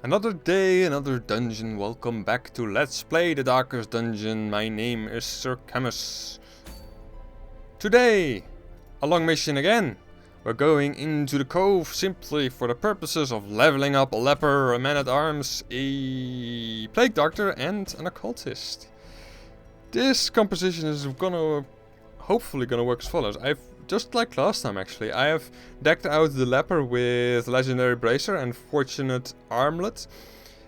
Another day, another dungeon. Welcome back to Let's Play the Darkest Dungeon. My name is Sir Camus. Today, a long mission again. We're going into the cove simply for the purposes of leveling up a leper, a man-at-arms, a plague doctor, and an occultist. This composition is hopefully gonna work as follows. Just like last time actually, I have decked out the leper with legendary bracer and fortunate armlet,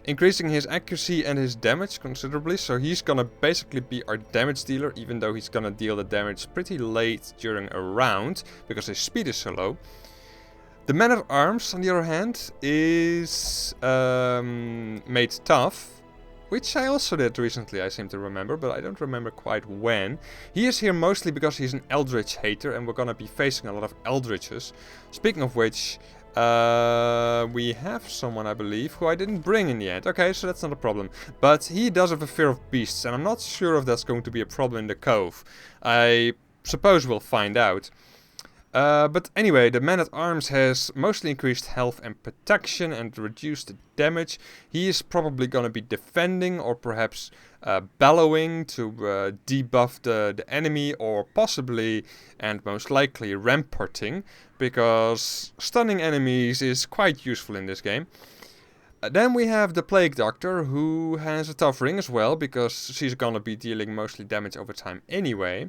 increasing his accuracy and his damage considerably, so he's gonna basically be our damage dealer, even though he's gonna deal the damage pretty late during a round, because his speed is so low. The man-at-arms, on the other hand, is made tough, which I also did recently, I seem to remember, but I don't remember quite when. He is here mostly because he's an Eldritch hater, and we're gonna be facing a lot of Eldritches. Speaking of which, we have someone, I believe, who I didn't bring in the end. Okay, so that's not a problem. But he does have a fear of beasts, and I'm not sure if that's going to be a problem in the cove. I suppose we'll find out. But anyway, the man-at-arms has mostly increased health and protection and reduced damage. He is probably gonna be defending or perhaps bellowing to debuff the enemy, or possibly and most likely ramparting, because stunning enemies is quite useful in this game. Then we have the Plague Doctor, who has a tough ring as well, because she's gonna be dealing mostly damage over time anyway.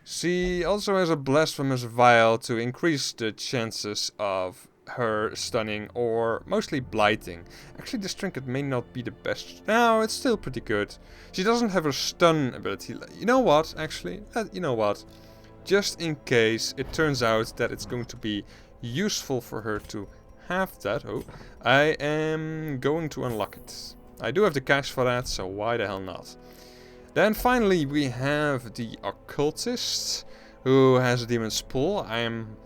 She also has a Blasphemous Vial to increase the chances of her stunning or mostly blighting. Actually, this trinket may not be the best. No, it's still pretty good. She doesn't have her stun ability. You know what, actually? You know what? Just in case it turns out that it's going to be useful for her to have that, I am going to unlock it. I do have the cash for that, so why the hell not? Then finally we have the occultist, who has a demon's pull. I am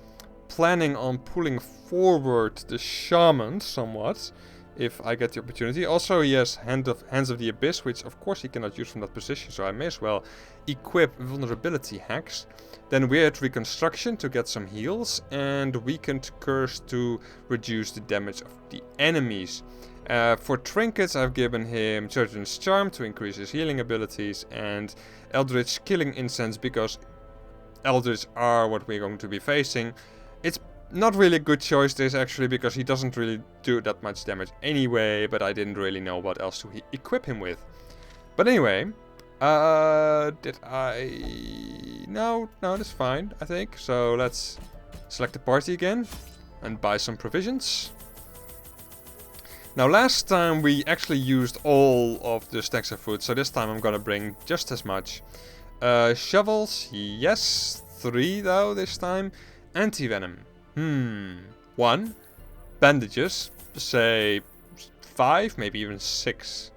planning on pulling forward the shaman somewhat, if I get the opportunity. Also he has Hands of the Abyss, which of course he cannot use from that position, so I may as well equip vulnerability hacks. Then Weird Reconstruction to get some heals, and Weakened Curse to reduce the damage of the enemies. For trinkets, I've given him Surgeon's Charm to increase his healing abilities, and Eldritch Killing Incense because Eldritch are what we're going to be facing. It's not really a good choice this actually, because he doesn't really do that much damage anyway, but I didn't really know what else to equip him with. But anyway, did I... No, that's fine, I think. So let's select the party again and buy some provisions. Now last time we actually used all of the stacks of food, so this time I'm gonna bring just as much. Shovels, yes, 3 though this time. Anti-venom, 1. Bandages, say 5, maybe even 6.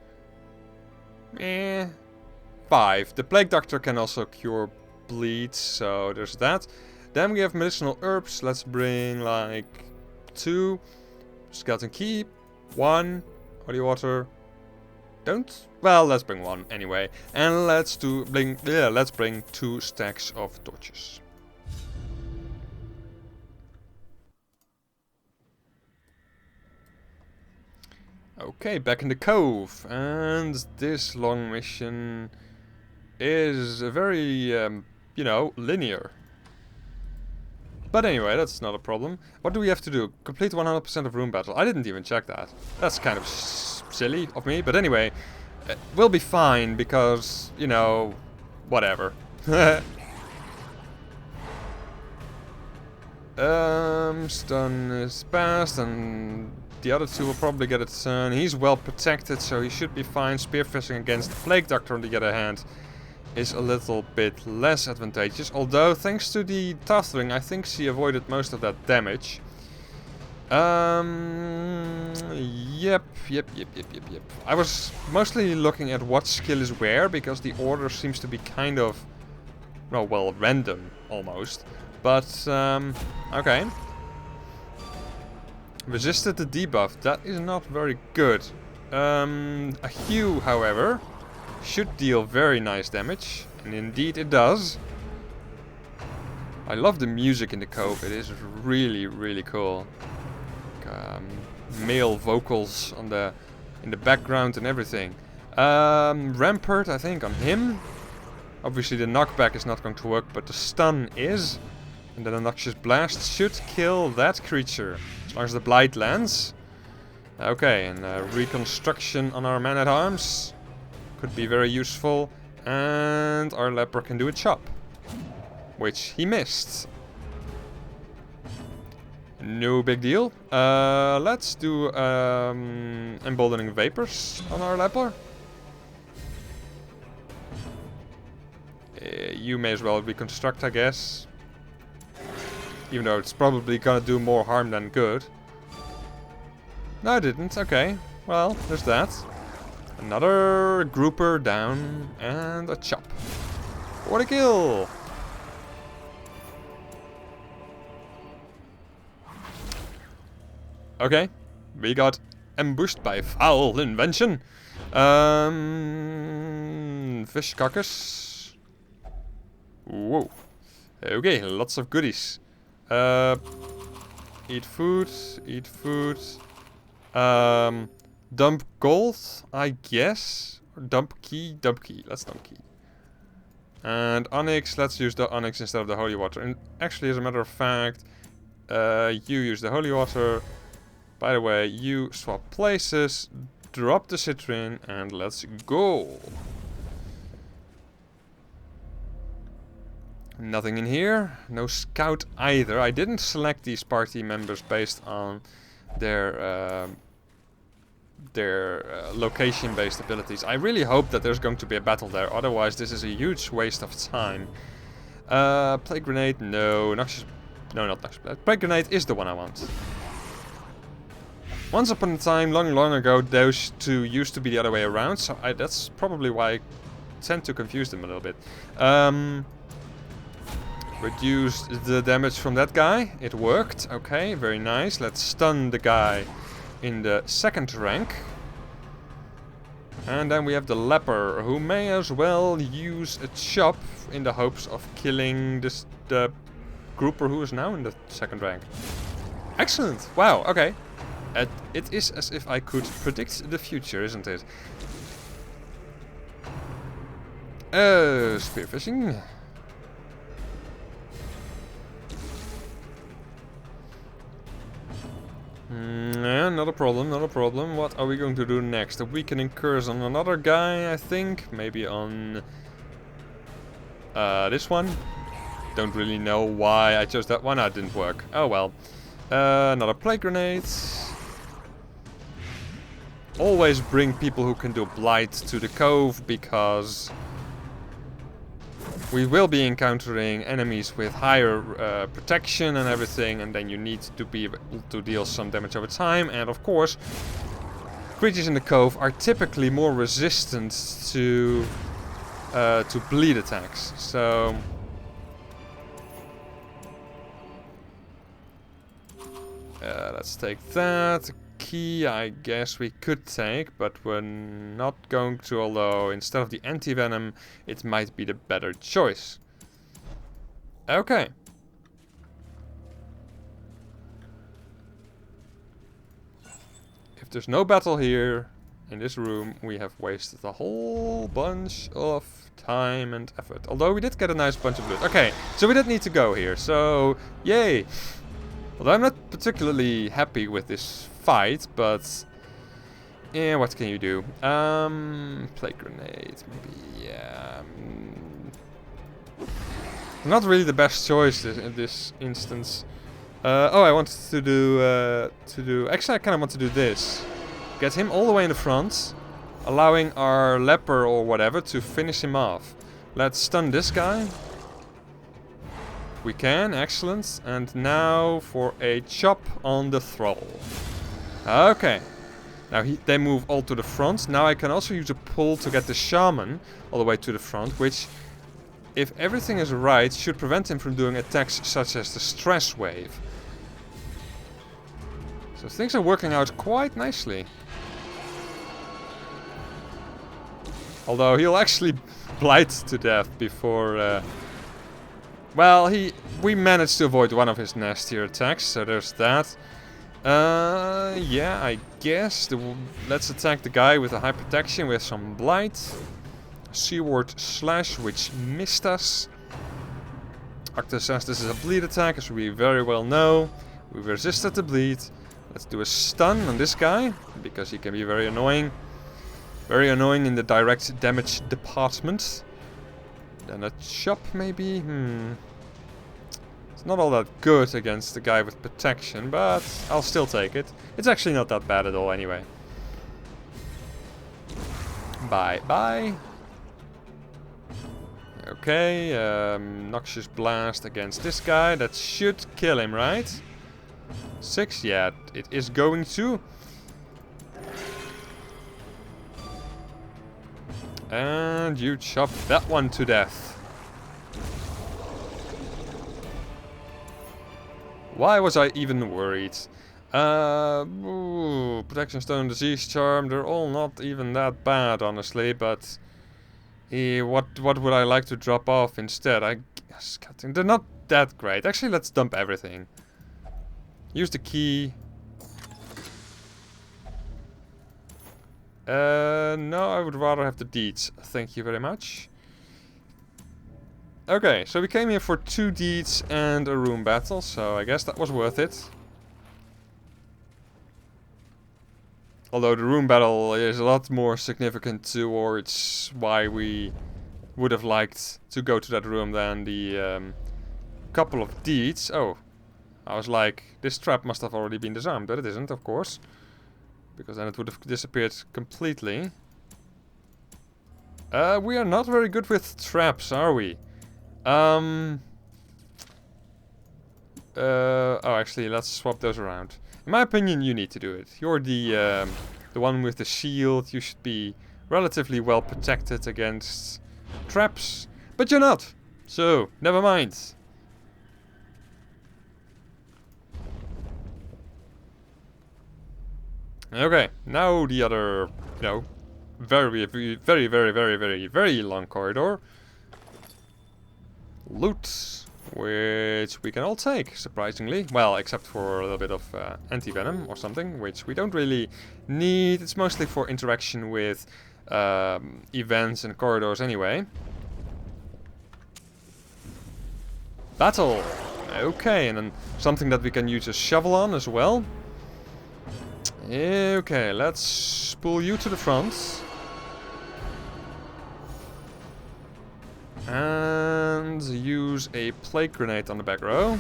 5. The Plague Doctor can also cure bleeds, so there's that. Then we have medicinal herbs, let's bring like 2. Skeleton Key, 1. Holy water. Well, let's bring 1 anyway. And let's bring 2 stacks of torches. Okay, back in the cove. And this long mission is very, linear. But anyway, that's not a problem. What do we have to do? Complete 100% of room battle. I didn't even check that. That's kind of silly of me. But anyway, we'll be fine because, whatever. Stun is passed, and the other 2 will probably get a turn. He's well protected, so he should be fine. Spearfishing against the Plague Doctor, on the other hand, is a little bit less advantageous, although thanks to the Tough Ring I think she avoided most of that damage. Yep. I was mostly looking at what skill is where, because the order seems to be kind of, well, random almost. But, okay. Resisted the debuff, that is not very good. A Hue, however, should deal very nice damage, and indeed it does. I love the music in the cove, it is really, really cool. Male vocals on the in the background and everything. Rampart, I think, on him. Obviously the knockback is not going to work, but the stun is. And then a Noxious Blast should kill that creature, as long as the Blight lands. Okay, and reconstruction on our Man-at-Arms could be very useful. And our Leper can do a chop, which he missed. No big deal. Let's do Emboldening Vapors on our Leper. You may as well reconstruct, I guess. Even though it's probably gonna do more harm than good. No, it didn't. Okay. Well, there's that. Another grouper down and a chop. What a kill! Okay. We got ambushed by foul invention. Fish carcass. Whoa. Okay, lots of goodies. Eat food, eat food. Dump gold, I guess. Or dump key. Let's dump key. And onyx, let's use the onyx instead of the holy water. And actually, as a matter of fact, you use the holy water. By the way, you swap places, drop the citrin, and let's go. Nothing in here. No scout either. I didn't select these party members based on their location-based abilities. I really hope that there's going to be a battle there. Otherwise, this is a huge waste of time. Plague Grenade, no. Noxious... No, not Noxious. Plague Grenade is the one I want. Once upon a time, long ago, those two used to be the other way around. So that's probably why I tend to confuse them a little bit. Reduce the damage from that guy. It worked. Okay, very nice. Let's stun the guy in the second rank. And then we have the Leper, who may as well use a chop in the hopes of killing the grouper who is now in the second rank. Excellent. Wow, okay. It is as if I could predict the future, isn't it? Spearfishing. Yeah, not a problem, not a problem. What are we going to do next? A weakening curse on another guy, I think. Maybe on this one. Don't really know why I chose that one. That didn't work. Oh well. Another plague grenade. Always bring people who can do blight to the cove, because we will be encountering enemies with higher protection and everything, and then you need to be able to deal some damage over time. And of course, creatures in the cove are typically more resistant to bleed attacks. So let's take that. Key, I guess we could take, but we're not going to, although instead of the anti-venom, it might be the better choice. Okay. If there's no battle here, in this room, we have wasted a whole bunch of time and effort. Although we did get a nice bunch of loot. Okay, so we didn't need to go here, so yay! Although I'm not particularly happy with this fight, but yeah, what can you do? Plague grenade, maybe. Yeah. Not really the best choice in this instance. Oh, I wanted to do. Actually, I kind of want to do this. Get him all the way in the front, allowing our leper or whatever to finish him off. Let's stun this guy. We can, excellent. And now for a chop on the thrall. Okay. Now they move all to the front. Now I can also use a pull to get the shaman all the way to the front, which, if everything is right, should prevent him from doing attacks such as the stress wave. So things are working out quite nicely. Although he'll actually blight to death before... well, we managed to avoid one of his nastier attacks, so there's that. Yeah, I guess. Let's attack the guy with a high protection with some blight. Seaward slash, which missed us. Arctus says this is a bleed attack, as we very well know. We resisted the bleed. Let's do a stun on this guy, because he can be very annoying. Very annoying in the direct damage department. Then a chop, maybe? It's not all that good against the guy with protection, but I'll still take it. It's actually not that bad at all anyway. Bye. Okay, Noxious Blast against this guy. That should kill him, right? 6, yeah, it is going to. And you chop that one to death. Why was I even worried? Protection Stone, Disease Charm, they're all not even that bad, honestly, but what would I like to drop off instead? I guess they're not that great. Actually, let's dump everything. Use the key. No, I would rather have the deeds. Thank you very much. Okay, so we came here for 2 deeds and a room battle, so I guess that was worth it. Although the room battle is a lot more significant towards why we would have liked to go to that room than the couple of deeds. Oh, I was like, this trap must have already been disarmed, but it isn't, of course. Because then it would have disappeared completely. We are not very good with traps, are we? Oh, actually, let's swap those around. In my opinion, you need to do it. You're the one with the shield. You should be relatively well protected against traps. But you're not. So, never mind. Okay, now the other, very long corridor. Loot, which we can all take, surprisingly. Well, except for a little bit of anti-venom or something, which we don't really need. It's mostly for interaction with events and corridors anyway. Battle! Okay, and then something that we can use a shovel on as well. Okay, let's pull you to the front. And use a plague grenade on the back row.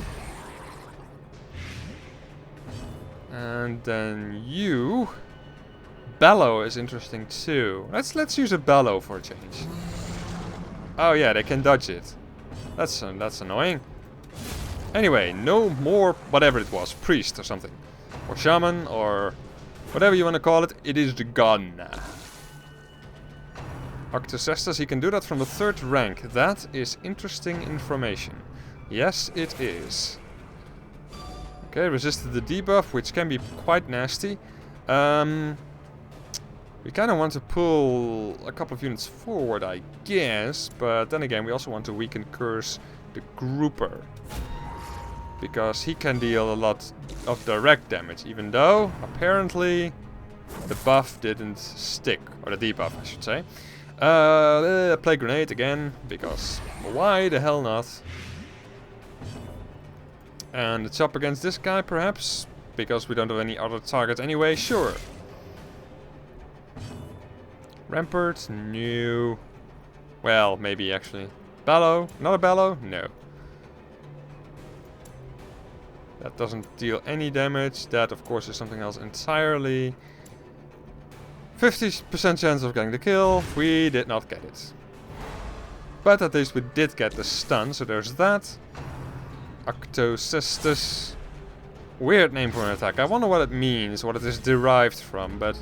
And then you... Bellow is interesting too. Let's use a bellow for a change. Oh yeah, they can dodge it. That's annoying. Anyway, no more whatever it was. Priest or something. Or shaman or... whatever you want to call it, it is the gun. Arctus, he can do that from the 3rd rank. That is interesting information. Yes, it is. Okay, resisted the debuff, which can be quite nasty. We kind of want to pull a couple of units forward, I guess. But then again, we also want to weaken Curse the Grouper. Because he can deal a lot of direct damage, even though, apparently, the buff didn't stick. Or the debuff, I should say. Plague grenade again, because why the hell not? And it's up against this guy, perhaps? Because we don't have any other target anyway, sure. Rampart? No. Well, maybe actually. Bellow? Not a bellow? No. That doesn't deal any damage. That, of course, is something else entirely. 50% chance of getting the kill. We did not get it. But at least we did get the stun, so there's that. Arctocystus. Weird name for an attack. I wonder what it means, what it is derived from, but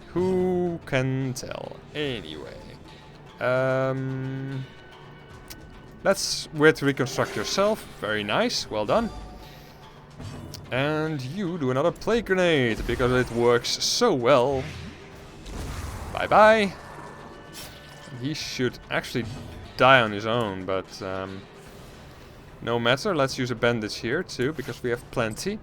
who can tell? Anyway. Let's weird reconstruct yourself. Very nice. Well done. And you do another plague grenade, because it works so well. Bye-bye. He should actually die on his own, but no matter. Let's use a bandage here too, because we have plenty.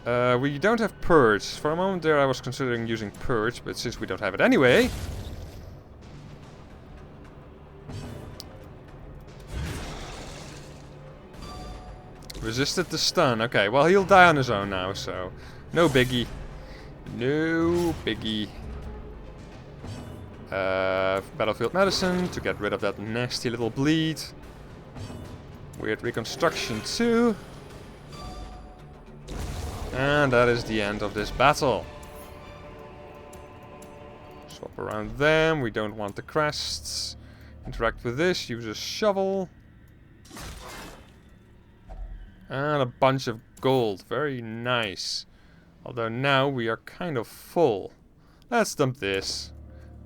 We don't have Purge. For a moment there I was considering using Purge, but since we don't have it anyway... Resisted the stun. Okay, well he'll die on his own now, so... No biggie. No biggie. Battlefield Medicine to get rid of that nasty little bleed. Weird Reconstruction too. And that is the end of this battle. Swap around them. We don't want the crests. Interact with this. Use a shovel. And a bunch of gold. Very nice. Although now we are kind of full. Let's dump this.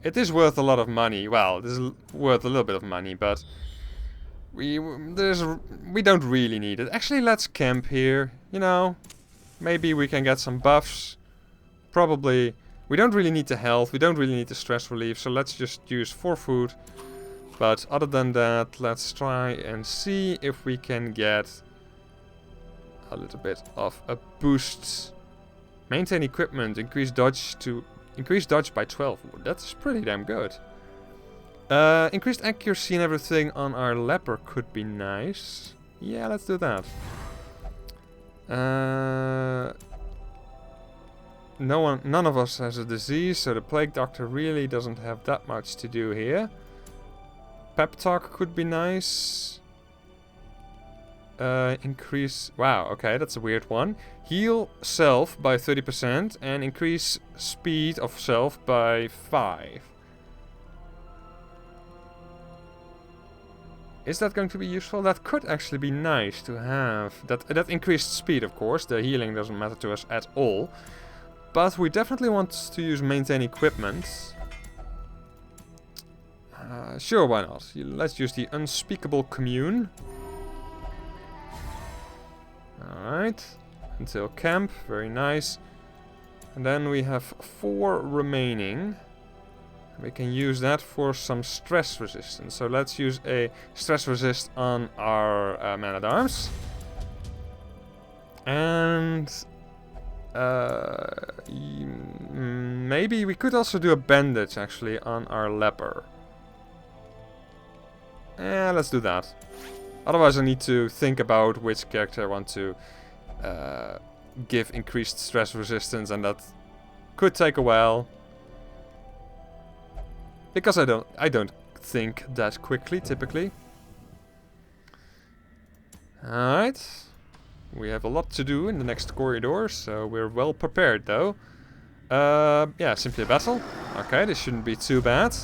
It is worth a lot of money. Well, it is worth a little bit of money, but we don't really need it. Actually, let's camp here. You know, maybe we can get some buffs. Probably. We don't really need the health. We don't really need the stress relief. So let's just use 4 food. But other than that, let's try and see if we can get a little bit of a boost. Maintain equipment. Increase dodge by 12. That's pretty damn good. Increased accuracy and everything on our leper could be nice. Yeah, let's do that. None of us has a disease, so the plague doctor really doesn't have that much to do here. Pep talk could be nice. Increase... Wow, okay, that's a weird one. Heal self by 30% and increase speed of self by 5. Is that going to be useful? That could actually be nice to have. That increased speed, of course. The healing doesn't matter to us at all. But we definitely want to use maintain equipment. Sure, why not? Let's use the unspeakable commune. Alright. Until camp. Very nice. And then we have 4 remaining. We can use that for some stress resistance. So let's use a stress resist on our man-at-arms. And... maybe we could also do a bandage, actually, on our leper. Let's do that. Otherwise I need to think about which character I want to give increased stress resistance, and that could take a while. Because I don't think that quickly, typically. Alright. We have a lot to do in the next corridor, so we're well prepared though. Yeah, simply a battle. Okay, this shouldn't be too bad.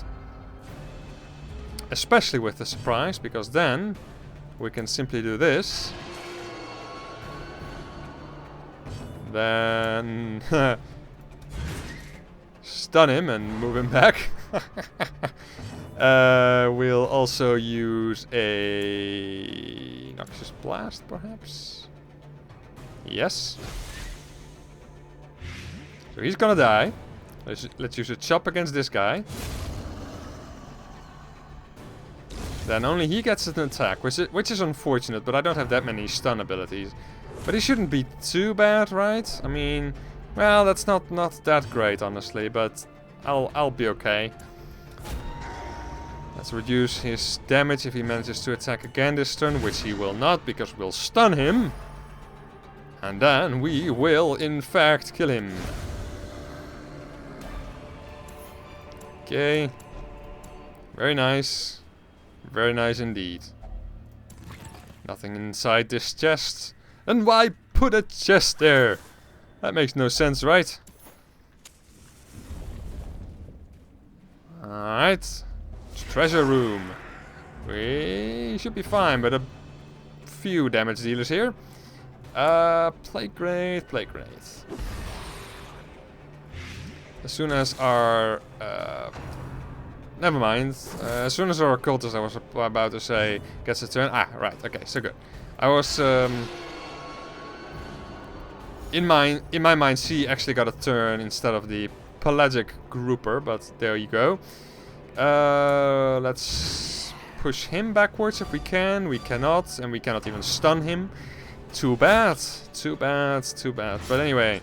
Especially with the surprise, because then we can simply do this. Then stun him and move him back. We'll also use a Noxious Blast, perhaps. Yes. So he's gonna die. Let's use a chop against this guy. Then only he gets an attack, which is unfortunate, but I don't have that many stun abilities. But he shouldn't be too bad, right? I mean, well, that's not that great, honestly, but I'll be okay. Let's reduce his damage if he manages to attack again this turn, which he will not, because we'll stun him. And then we will, in fact, kill him. Okay. Very nice. Very nice indeed. Nothing inside this chest. And why put a chest there? That makes no sense, right? Alright. Treasure room. We should be fine, but a few damage dealers here. Plague Wraith, Plague Wraith. As soon as our... never mind. As soon as our cultist, I was about to say, gets a turn. Ah, right. Okay, so good. I was... in my mind, she actually got a turn instead of the pelagic grouper, but there you go. Let's push him backwards if we can. We cannot, and we cannot even stun him. Too bad. Too bad. Too bad. But anyway,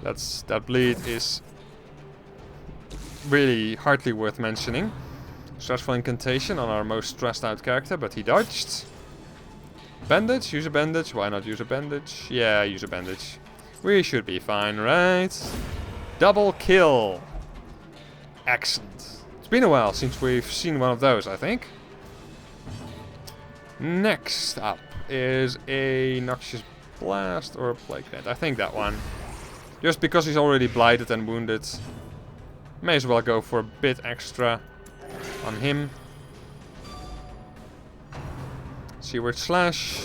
that bleed is really hardly worth mentioning. Stressful incantation on our most stressed out character, but he dodged. Bandage, use a bandage. Why not use a bandage? Yeah, use a bandage. We should be fine, right? Double kill. Excellent. It's been a while since we've seen one of those, I think. Next up is a Noxious Blast or a Plague Net. I think that one. Just because he's already blighted and wounded. May as well go for a bit extra on him. Seaward Slash.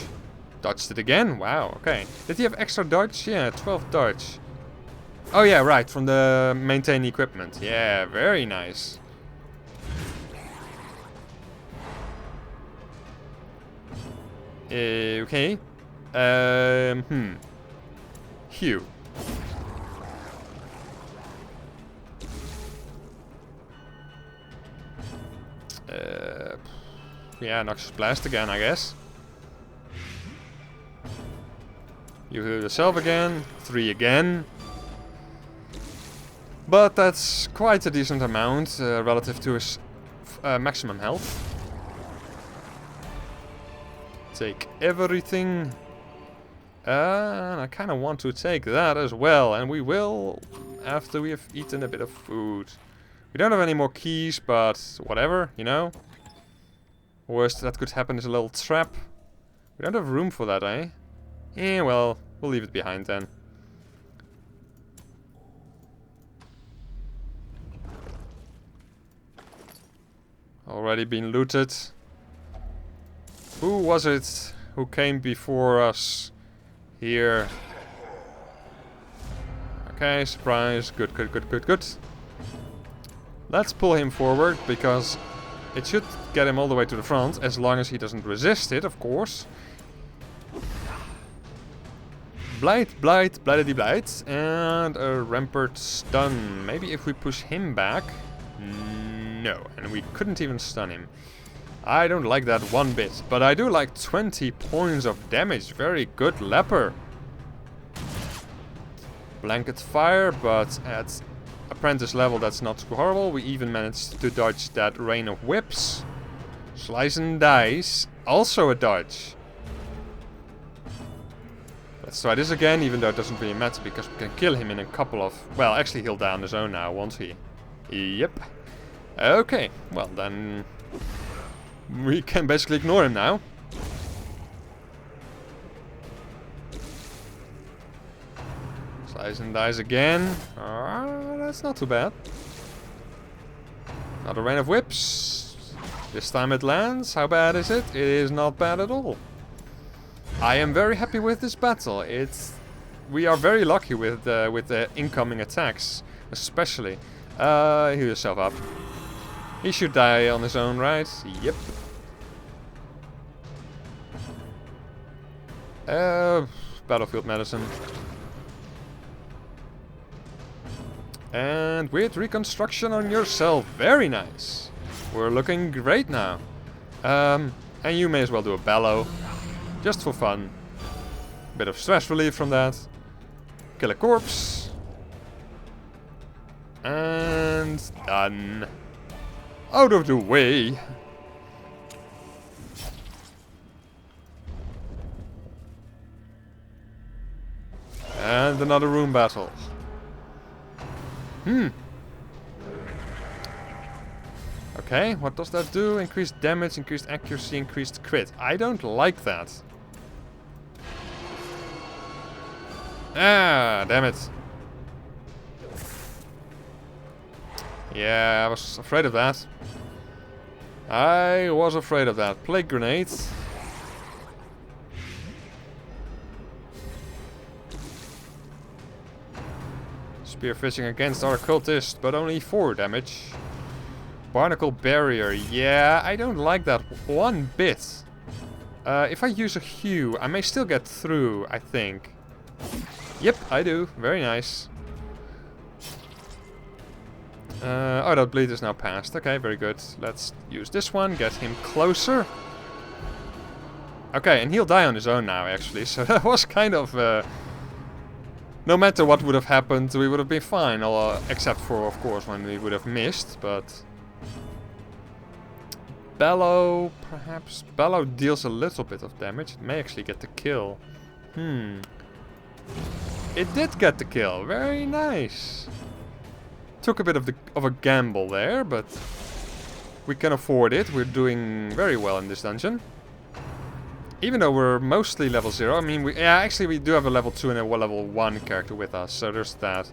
Dodged it again. Wow, okay. Did he have extra dodge? Yeah, 12 dodge. Oh yeah, right, from the maintain equipment. Yeah, very nice. Okay. Hugh. Yeah, Noxious Blast again, I guess. You heal yourself again. 3 again. But that's quite a decent amount relative to his maximum health. Take everything. And I kind of want to take that as well. And we will after we have eaten a bit of food. We don't have any more keys, but whatever, you know. Worst that could happen is a little trap. We don't have room for that, eh? Yeah, well, we'll leave it behind then. Already been looted. Who was it who came before us here? Okay, surprise. Good, good, good, good, good. Let's pull him forward, because it should get him all the way to the front, as long as he doesn't resist it, of course. Blight, blight, blightedy blight, and a rampart stun. Maybe if we push him back. No, and we couldn't even stun him. I don't like that one bit, but I do like 20 points of damage. Very good leper. Blanket fire, but at apprentice level that's not too horrible. We even managed to dodge that rain of whips. Slice and dice, also a dodge. Let's try this again, even though it doesn't really matter, because we can kill him in a couple of... Well, actually he'll die on his own now, won't he? Yep. Okay, well then... we can basically ignore him now. Slice and dice again. That's not too bad. Another rain of whips. This time it lands. How bad is it? It is not bad at all. I am very happy with this battle. We are very lucky with the incoming attacks, especially. Heal yourself up. He should die on his own, right? Yep. Battlefield medicine. And with reconstruction on yourself. Very nice. We're looking great now. And you may as well do a bellow. Just for fun. Bit of stress relief from that. Kill a corpse. And done. Out of the way. And another room battle. Okay, what does that do? Increased damage, increased accuracy, increased crit. I don't like that. Ah, damn it. Yeah, I was afraid of that. I was afraid of that. Plague grenades. Spear fishing against our cultist, but only 4 damage. Barnacle barrier. Yeah, I don't like that one bit. If I use a hue, I may still get through, I think. Yep, I do. Very nice. Oh, that bleed is now passed. Okay, very good. Let's use this one. Get him closer. Okay, and he'll die on his own now, actually. So that was kind of... no matter what would have happened, we would have been fine. Except for, of course, when we would have missed, but... Bellow, perhaps? Bellow deals a little bit of damage. It may actually get the kill. It did get the kill. Very nice. Took a bit of a gamble there, but... we can afford it. We're doing very well in this dungeon. Even though we're mostly level 0. I mean, actually we do have a level 2 and a level 1 character with us. So there's that.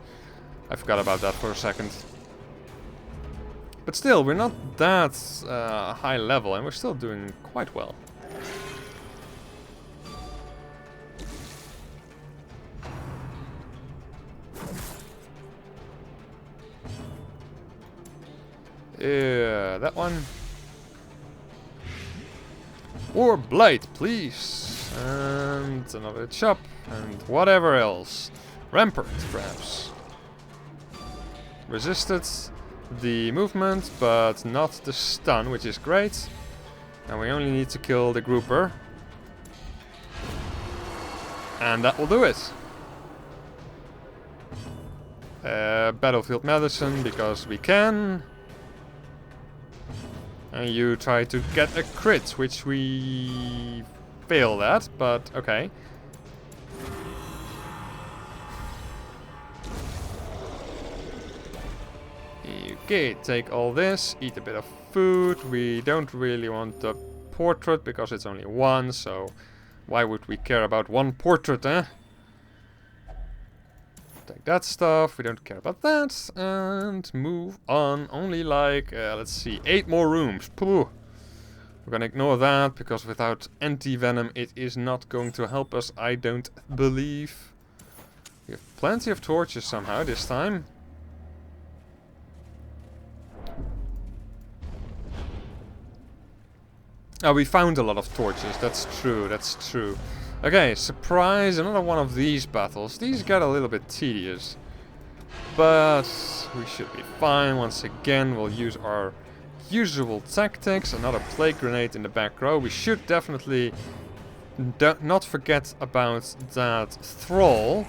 I forgot about that for a second. But still, we're not that high level. And we're still doing quite well. Yeah, that one. Or blight, please. And another chop. And whatever else. Rampart, perhaps. Resisted the movement, but not the stun, which is great. And we only need to kill the grouper. And that will do it. Battlefield medicine, because we can. And you try to get a crit, which we failed at, but okay. Okay, take all this, eat a bit of food. We don't really want the portrait because it's only one, so why would we care about one portrait, eh? Take that stuff, we don't care about that, and move on. Only like, let's see, 8 more rooms. Pooh. We're gonna ignore that, because without anti-venom it is not going to help us, I don't believe. We have plenty of torches somehow this time. Oh, we found a lot of torches, that's true, that's true. Okay, surprise, another one of these battles. These get a little bit tedious. But we should be fine. Once again, we'll use our usual tactics. Another plague grenade in the back row. We should definitely not forget about that thrall.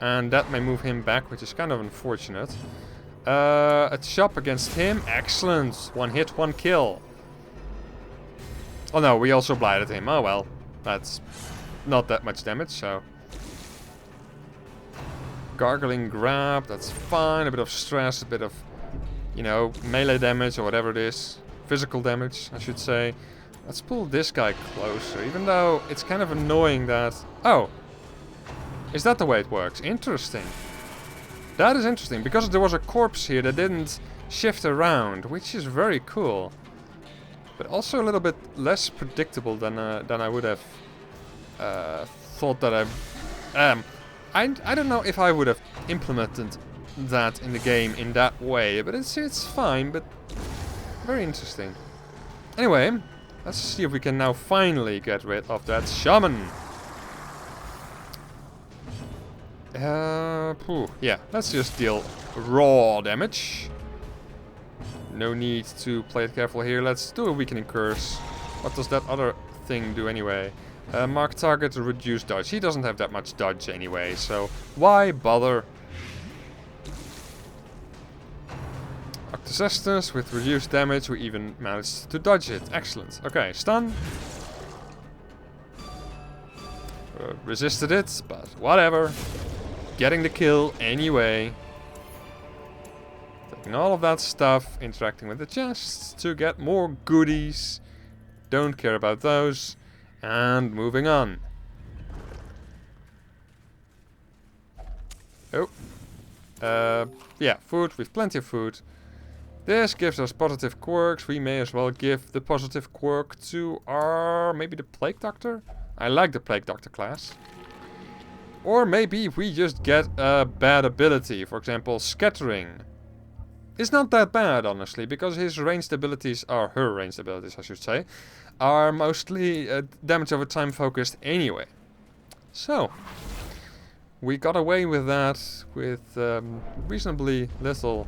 And that may move him back, which is kind of unfortunate. A chop against him. Excellent. One hit, one kill. Oh no, we also blighted him. Oh well. That's not that much damage, so... Gargling grab, that's fine. A bit of stress, a bit of, you know, melee damage or whatever it is. Physical damage, I should say. Let's pull this guy closer, even though it's kind of annoying that... Oh! Is that the way it works? Interesting. That is interesting, because there was a corpse here that didn't shift around, which is very cool. But also a little bit less predictable than I would have thought that I don't know if I would have implemented that in the game in that way, but it's fine, but very interesting. Anyway, let's see if we can now finally get rid of that shaman. Yeah, let's just deal raw damage. No need to play it careful here. Let's do a weakening curse. What does that other thing do anyway? Mark target to reduce dodge. He doesn't have that much dodge anyway, so why bother? Octocestus with reduced damage. We even managed to dodge it. Excellent. Okay, stun. Resisted it, but whatever. Getting the kill anyway. Taking all of that stuff, interacting with the chests to get more goodies. Don't care about those. And moving on. Oh. Yeah, food. We've plenty of food. This gives us positive quirks. We may as well give the positive quirk to our... maybe the Plague Doctor? I like the Plague Doctor class. Or maybe we just get a bad ability. For example, Scattering. It's not that bad, honestly, because his ranged abilities, or her ranged abilities, I should say, are mostly damage over time focused anyway. So, we got away with that with reasonably little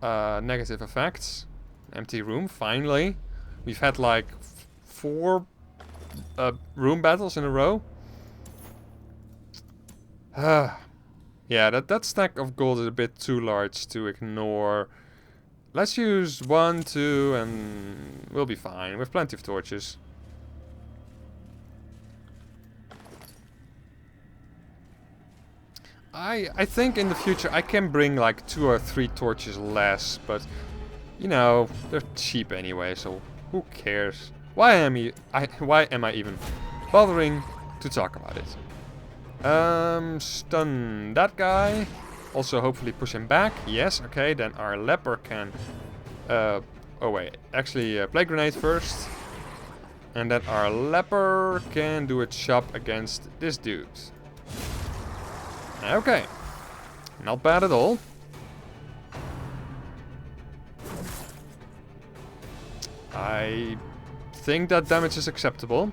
negative effects. Empty room, finally. We've had like 4 room battles in a row. Yeah, that stack of gold is a bit too large to ignore. Let's use 1, 2, and we'll be fine. We have plenty of torches. I think in the future I can bring like 2 or 3 torches less, but you know, they're cheap anyway, so who cares? Why am I even bothering to talk about it? Stun that guy. Also hopefully push him back. Yes, okay, then our leper can oh wait, actually plague grenade first. And then our leper can do a chop against this dude. Okay. Not bad at all. I think that damage is acceptable.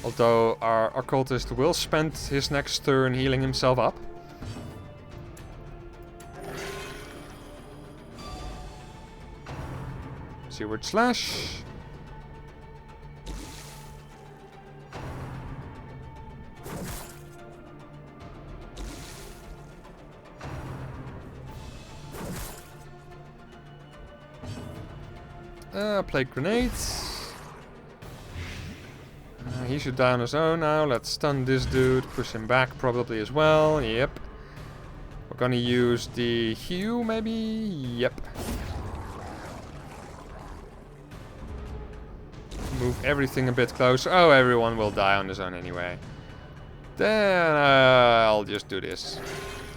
Although our occultist will spend his next turn healing himself up. Seaward slash. Plague grenades. He should die on his own now. Let's stun this dude. Push him back probably as well. Yep. We're gonna use the Hue maybe. Yep. Move everything a bit closer. Oh, everyone will die on his own anyway. Then I'll just do this.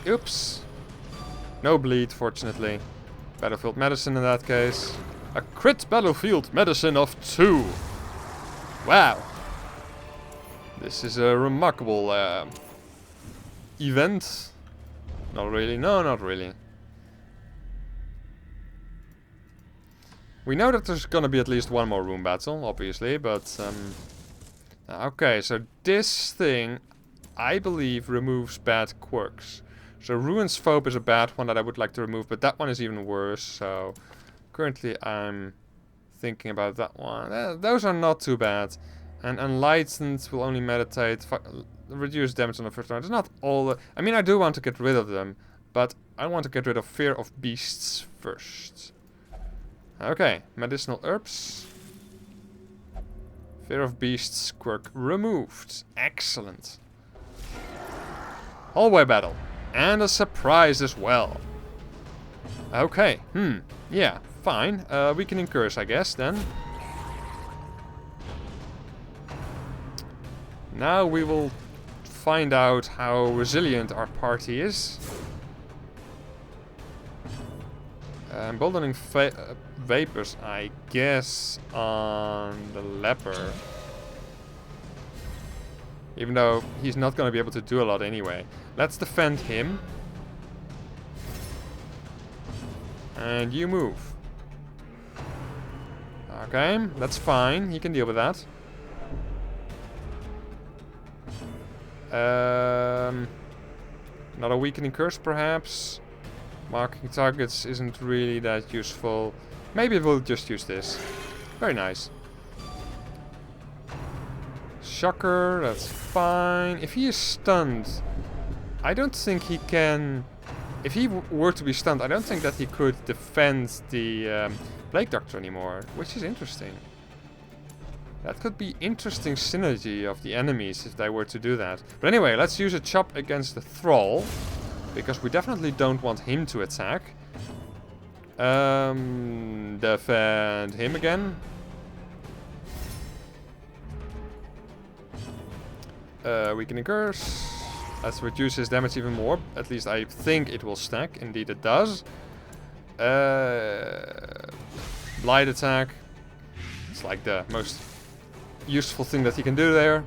Oops. No bleed, fortunately. Battlefield medicine in that case. A crit battlefield medicine of 2. Wow. This is a remarkable event. Not really. No, not really. We know that there's gonna be at least one more room battle, obviously, but okay, so this thing, I believe, removes bad quirks. So Ruin's Phobe is a bad one that I would like to remove, but that one is even worse, so currently I'm thinking about that one. Those are not too bad. And Enlightened will only meditate, reduce damage on the first round. It's not all... I mean, I do want to get rid of them, but I want to get rid of Fear of Beasts first. Okay, medicinal herbs. Fear of Beasts quirk removed. Excellent. Hallway battle. And a surprise as well. Okay, yeah, fine. We can incurse, I guess, then. Now we will find out how resilient our party is. Emboldening vapors, I guess, on the leper. Even though he's not going to be able to do a lot anyway. Let's defend him. And you move. Okay, that's fine. He can deal with that. Not a weakening curse, perhaps. Marking targets isn't really that useful. Maybe we'll just use this. Very nice. Shocker, that's fine. If he is stunned, I don't think he can... If he were to be stunned, I don't think that he could defend the Plague Doctor anymore, which is interesting. That could be interesting synergy of the enemies if they were to do that. But anyway, let's use a chop against the Thrall, because we definitely don't want him to attack. Defend him again. Weakening curse. Let's reduce his damage even more. At least I think it will stack. Indeed it does. Blight attack. It's like the most useful thing that he can do there.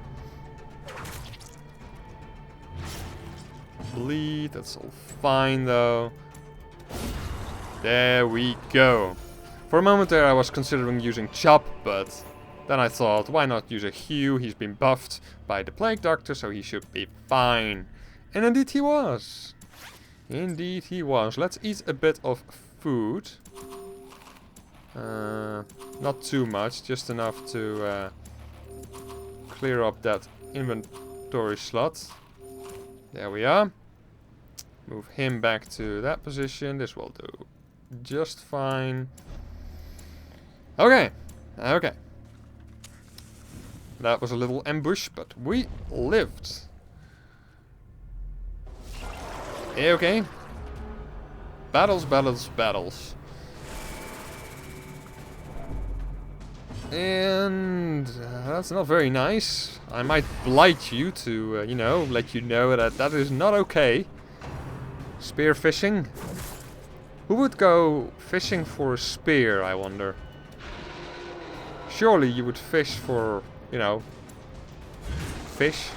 Bleed. That's all fine though. There we go. For a moment there I was considering using Chop, but then I thought, why not use a Hue? He's been buffed by the Plague Doctor, so he should be fine. And indeed he was. Indeed he was. Let's eat a bit of food. Not too much, just enough to clear up that inventory slot. There we are. Move him back to that position. This will do just fine. Okay. Okay. That was a little ambush, but we lived. Okay. Battles, battles, battles. And that's not very nice. I might blight you to, you know, let you know that that is not okay. Spear fishing. Who would go fishing for a spear, I wonder? Surely you would fish for, you know, fish.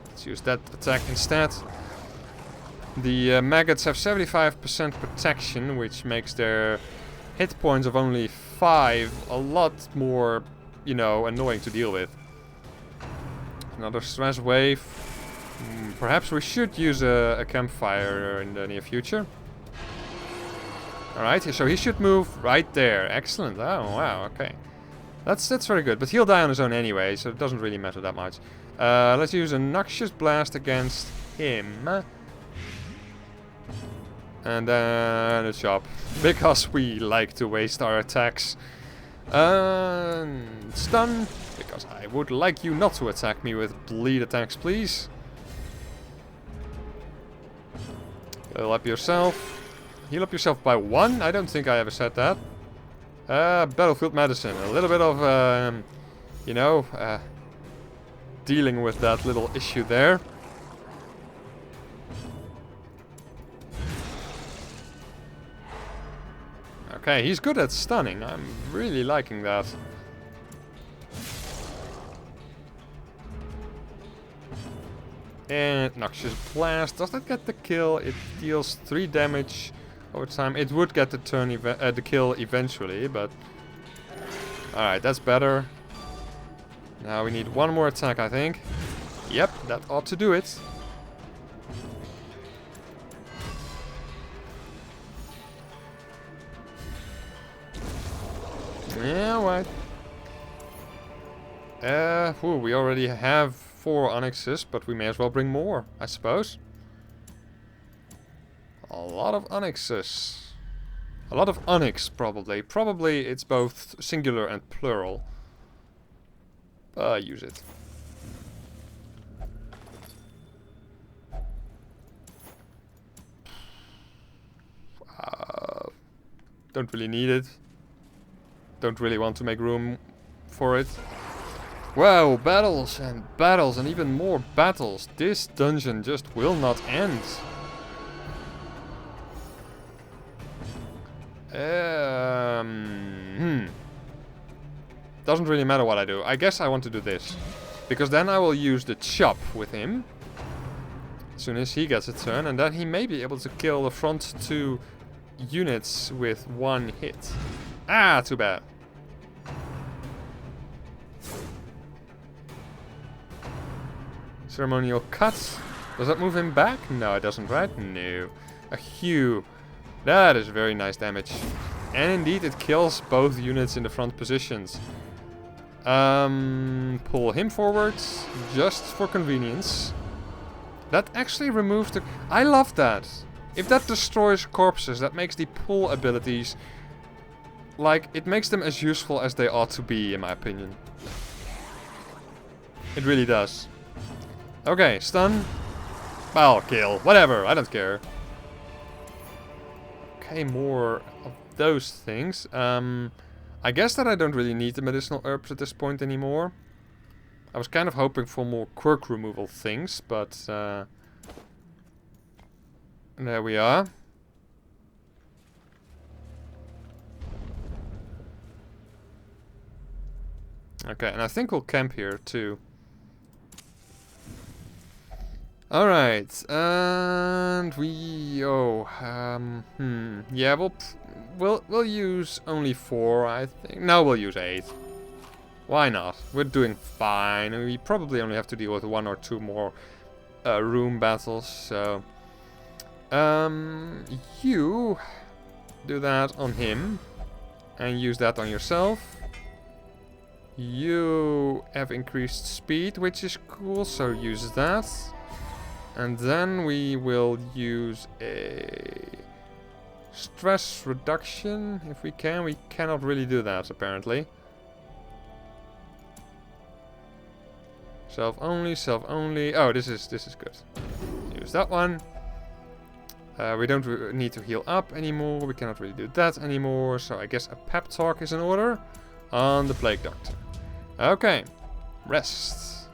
Let's use that attack instead. The maggots have 75% protection, which makes their hit points of only 5 a lot more, you know, annoying to deal with. Another stress wave. Perhaps we should use a campfire in the near future. Alright, so he should move right there. Excellent. Oh, wow, okay. That's very good. But he'll die on his own anyway, so it doesn't really matter that much. Let's use a Noxious Blast against him. And then a chop. Because we like to waste our attacks. Stun. Because I would like you not to attack me with bleed attacks, please. Heal up yourself. Heal up yourself by 1? I don't think I ever said that. Battlefield medicine. A little bit of, you know, dealing with that little issue there. Okay, he's good at stunning. I'm really liking that. And Noxious Blast. Does that get the kill? It deals 3 damage over time. It would get the the kill eventually, but... Alright, that's better. Now we need one more attack, I think. Yep, that ought to do it. Yeah, right. We already have 4 onyxes, but we may as well bring more, I suppose. A lot of onyxes. A lot of onyx, probably. Probably it's both singular and plural. Use it. Don't really need it. Don't really want to make room for it. Wow, battles and even more battles. This dungeon just will not end. Doesn't really matter what I do. I guess I want to do this. Because then I will use the chop with him. As soon as he gets a turn. And then he may be able to kill the front 2 units with 1 hit. Ah, too bad. Ceremonial cut. Does that move him back? No, it doesn't, right? No. A hew. That is very nice damage. And indeed, it kills both units in the front positions. Pull him forwards, just for convenience. That actually removes the... I love that. If that destroys corpses, that makes the pull abilities... Like, it makes them as useful as they ought to be, in my opinion. It really does. Okay, stun. Well, kill. Whatever, I don't care. Okay, more of those things. I guess that I don't really need the medicinal herbs at this point anymore. I was kind of hoping for more quirk removal things, but... there we are. Okay, and I think we'll camp here too. Alright, and we... yeah, we'll use only 4, I think. No, we'll use 8. Why not? We're doing fine, and we probably only have to deal with 1 or 2 more room battles, so... You do that on him. And use that on yourself. You have increased speed, which is cool, so use that. And then we will use a stress reduction if we can. We cannot really do that apparently. Self only, self only. Oh, this is good. Use that one. We don't need to heal up anymore. We cannot really do that anymore. So I guess a pep talk is in order on the Plague Doctor. Okay, rest.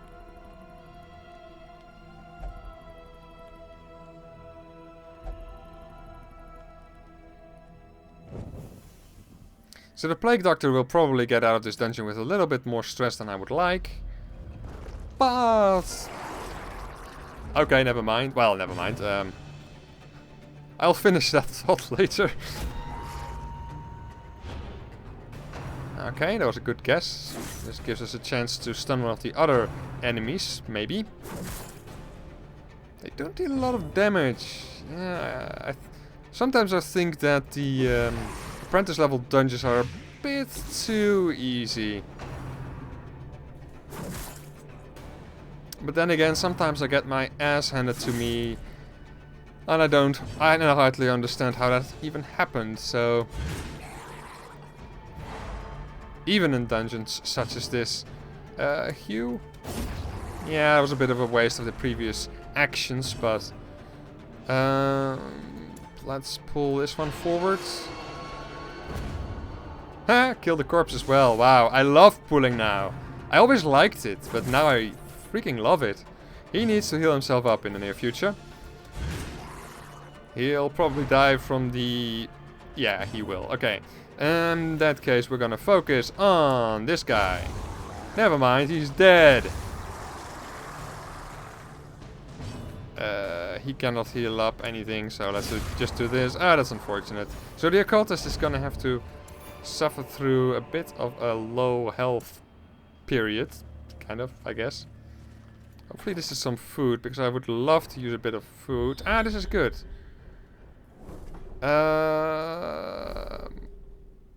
So the Plague Doctor will probably get out of this dungeon with a little bit more stress than I would like. But... okay, never mind. Well, never mind. I'll finish that thought later. Okay, that was a good guess. This gives us a chance to stun one of the other enemies, maybe. They don't deal a lot of damage. Yeah, sometimes I think that the apprentice level dungeons are a bit too easy. But then again, sometimes I get my ass handed to me. And I don't hardly understand how that even happened, so... even in dungeons such as this. Hugh? Yeah, it was a bit of a waste of the previous actions, but... let's pull this one forward. Ha! Kill the corpse as well. Wow, I love pulling now. I always liked it, but now I freaking love it. He needs to heal himself up in the near future. He'll probably die from the... yeah, he will. Okay. In that case, we're gonna focus on this guy. Never mind, he's dead. He cannot heal up anything, so let's just do this. Ah, that's unfortunate. So the occultist is gonna have to suffer through a bit of a low health period. Kind of, I guess. Hopefully this is some food, because I would love to use a bit of food. Ah, this is good.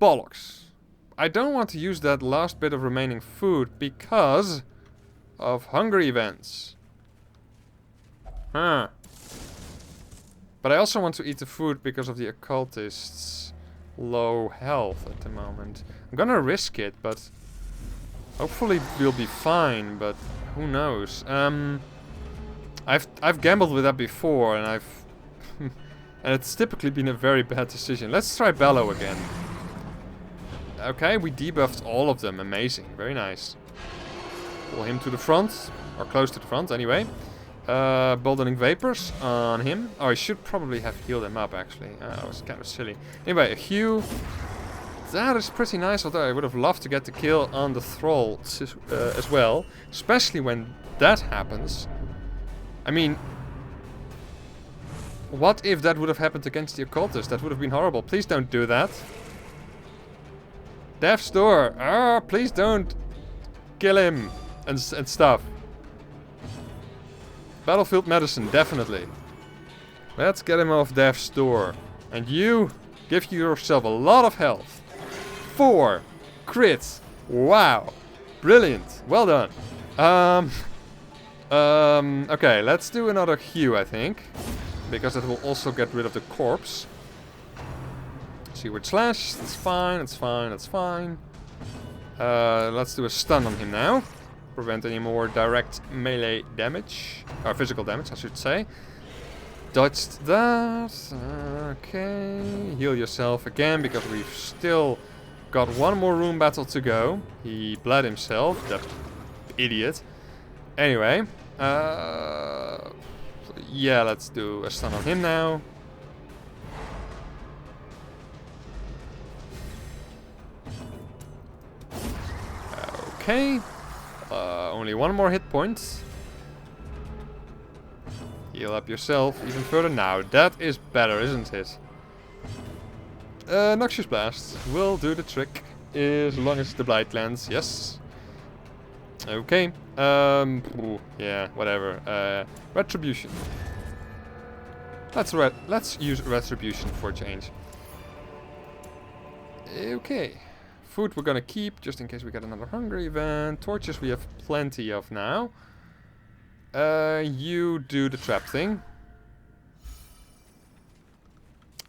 Bollocks. I don't want to use that last bit of remaining food because of hunger events. Huh. But I also want to eat the food because of the occultist's low health at the moment. I'm gonna risk it, but hopefully we'll be fine, but who knows. I've gambled with that before, and I've and it's typically been a very bad decision. Let's try Bellow again. Okay, we debuffed all of them. Amazing. Very nice. Pull him to the front. Or close to the front, anyway. Boldening Vapors on him. Oh, I should probably have healed him up, actually. That was kind of silly. Anyway, a Hugh. That is pretty nice, although I would have loved to get the kill on the Thrall as well. Especially when that happens. I mean... what if that would have happened against the occultist? That would have been horrible. Please don't do that. Death's Door. Ah, please don't kill him and stuff. Battlefield medicine, definitely. Let's get him off Death's Door. And you, give yourself a lot of health. 4 crits. Wow. Brilliant. Well done. Okay, let's do another Hue, I think. Because it will also get rid of the corpse. Seaward Slash. That's fine, that's fine, that's fine. Let's do a stun on him now. Prevent any more direct melee damage. Or physical damage, I should say. Dodged that. Okay. Heal yourself again, because we've still got one more room battle to go. He bled himself, that idiot. Anyway. Yeah, let's do a stun on him now. Okay. Only one more hit point. Heal up yourself even further now. That is better, isn't it? Noxious Blast will do the trick. As long as the blight lands, yes. Okay. Yeah, whatever. Retribution. Let's use retribution for a change. Okay. Food we're gonna keep, just in case we get another hunger event. Torches we have plenty of now. You do the trap thing.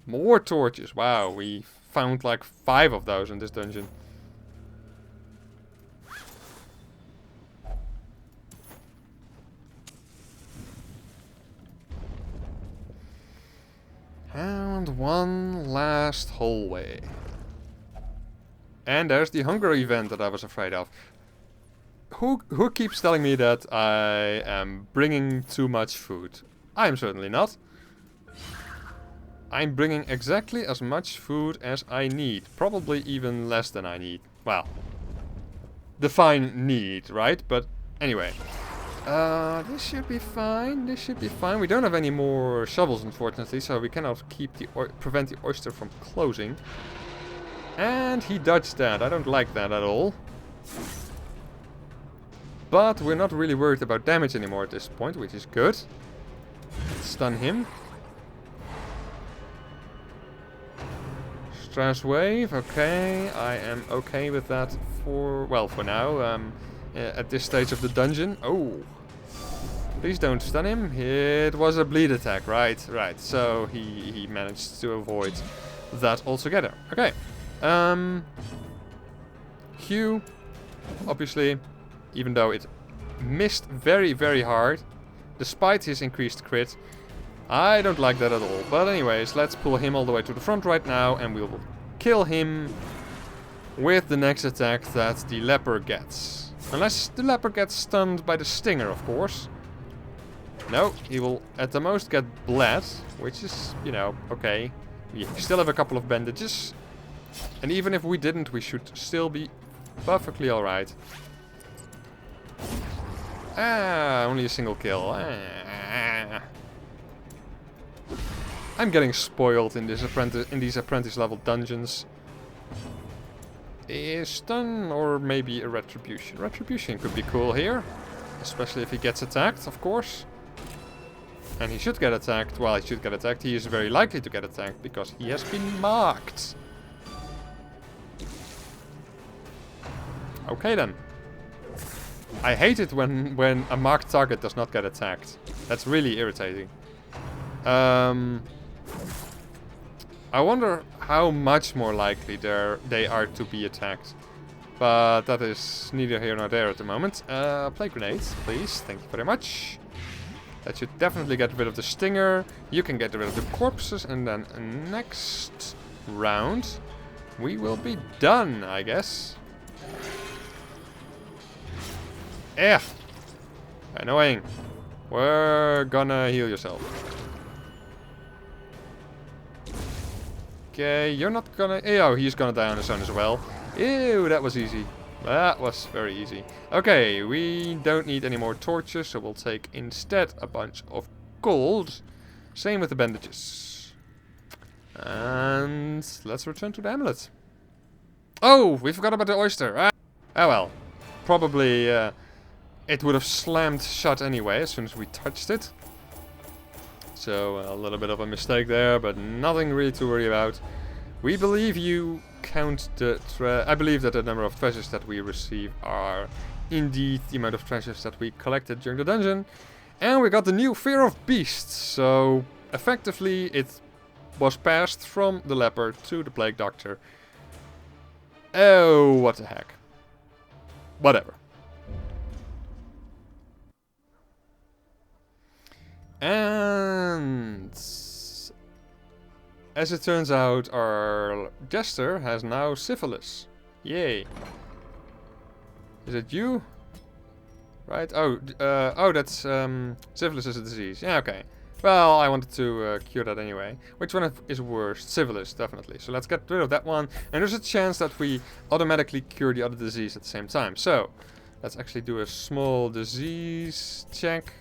More torches. Wow, we found like 5 of those in this dungeon. And one last hallway. And there's the hunger event that I was afraid of. Who keeps telling me that I am bringing too much food? I'm certainly not. I'm bringing exactly as much food as I need. Probably even less than I need. Well, define need, right? But anyway. This should be fine. This should be fine. We don't have any more shovels, unfortunately, so we cannot keep prevent the oyster from closing. And he dodged that. I don't like that at all. But we're not really worried about damage anymore at this point, which is good. Stun him. Stress wave. Okay, I am okay with that for now. At this stage of the dungeon. Oh. Please don't stun him. It was a bleed attack, right? Right. So he managed to avoid that altogether. Okay. Q, obviously, even though it missed very, very hard, despite his increased crit, I don't like that at all. But anyways, let's pull him all the way to the front right now, and we will kill him with the next attack that the leper gets. Unless the leper gets stunned by the stinger, of course. No, he will at the most get bled, which is, you know, okay. We still have a couple of bandages. And even if we didn't, we should still be perfectly alright. Ah, only a single kill. Ah. I'm getting spoiled in these apprentice level dungeons. A stun or maybe a retribution. Retribution could be cool here. Especially if he gets attacked, of course. And he should get attacked. Well, he should get attacked. He is very likely to get attacked because he has been marked. Okay then. I hate it when a marked target does not get attacked. That's really irritating. I wonder how much more likely they are to be attacked. But that is neither here nor there at the moment. Plague grenades, please. Thank you very much. That should definitely get rid of the stinger. You can get rid of the corpses. And then next round, we will be done, I guess. Yeah. Annoying. We're gonna heal yourself. Okay, you're not gonna... Oh, he's gonna die on his own as well. Ew, that was easy. That was very easy. Okay, we don't need any more torches, so we'll take instead a bunch of gold. Same with the bandages. And let's return to the amulet. Oh, we forgot about the oyster. Oh well. Probably it would have slammed shut anyway as soon as we touched it. So a little bit of a mistake there, but nothing really to worry about. We believe you count the... I believe that the number of treasures that we receive are indeed the amount of treasures that we collected during the dungeon. And we got the new Fear of Beasts. So effectively it was passed from the leper to the plague doctor. Oh, what the heck. Whatever. And as it turns out, our jester has now syphilis. Yay. Is it you? Right? Oh, that's syphilis is a disease. Yeah, okay. Well, I wanted to cure that anyway. Which one is worse? Syphilis, definitely. So let's get rid of that one. And there's a chance that we automatically cure the other disease at the same time. So let's actually do a small disease check.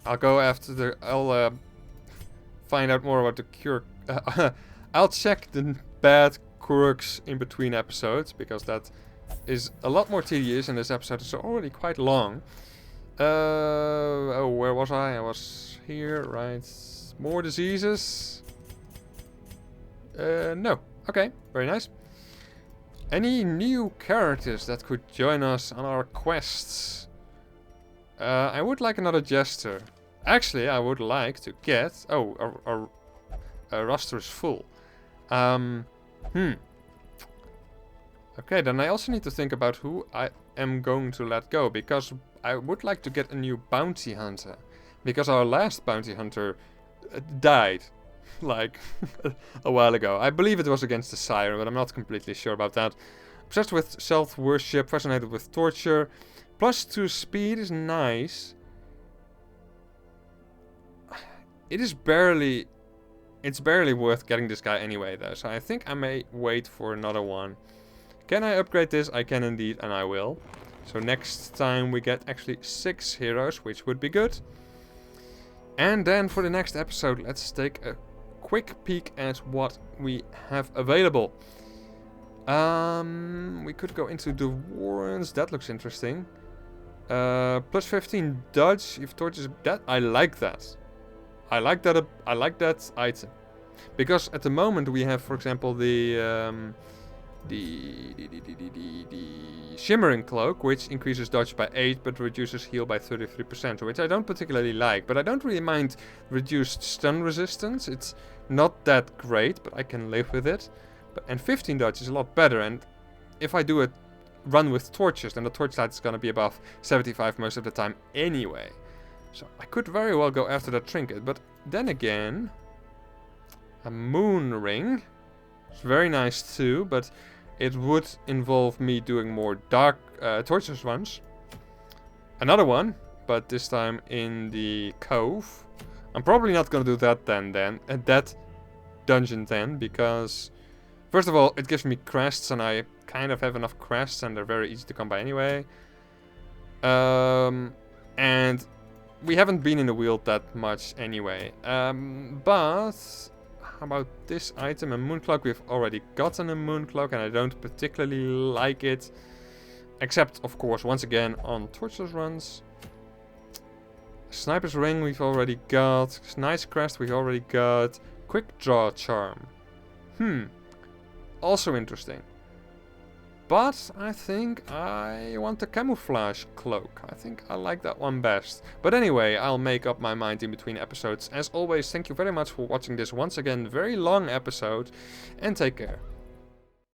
I'll go after the... I'll find out more about the cure... I'll check the bad quirks in between episodes, because that is a lot more tedious, and this episode is already quite long. Oh, where was I? I was here, right? More diseases? No. Okay, very nice. Any new characters that could join us on our quests? I would like another jester. Actually, I would like to get... Oh, our roster is full. Okay, then I also need to think about who I am going to let go, because I would like to get a new bounty hunter. Because our last bounty hunter died, like, a while ago. I believe it was against the Siren, but I'm not completely sure about that. Obsessed with self-worship, fascinated with torture. +2 speed is nice. It's barely worth getting this guy anyway, though, so I think I may wait for another one. Can I upgrade this? I can indeed, and I will. So next time we get actually 6 heroes, which would be good. And then for the next episode, let's take a quick peek at what we have available. We could go into the Warrens. That looks interesting. +15 dodge if torches. That I like that. I like that. I like that item, because at the moment we have, for example, the shimmering cloak, which increases dodge by 8 but reduces heal by 33%, which I don't particularly like. But I don't really mind reduced stun resistance. It's not that great, but I can live with it. And 15 dodge is a lot better. And if I do a run with torches, then the torchlight is going to be above 75 most of the time anyway. So I could very well go after that trinket. But then again, a moon ring. It's very nice too, but it would involve me doing more dark torches runs. Another one, but this time in the cove. I'm probably not going to do that that dungeon then, because first of all, it gives me crests, and I kind of have enough crests, and they're very easy to come by anyway. And we haven't been in the Weald that much anyway. But how about this item, a Mooncloak? We've already gotten a Mooncloak, and I don't particularly like it. Except, of course, once again, on torches runs. Sniper's Ring we've already got. Nice Crest we've already got. Quick Draw Charm. Also interesting. But I think I want the Camouflage Cloak. I think I like that one best. But anyway, I'll make up my mind in between episodes. As always, thank you very much for watching this once again very long episode. And take care.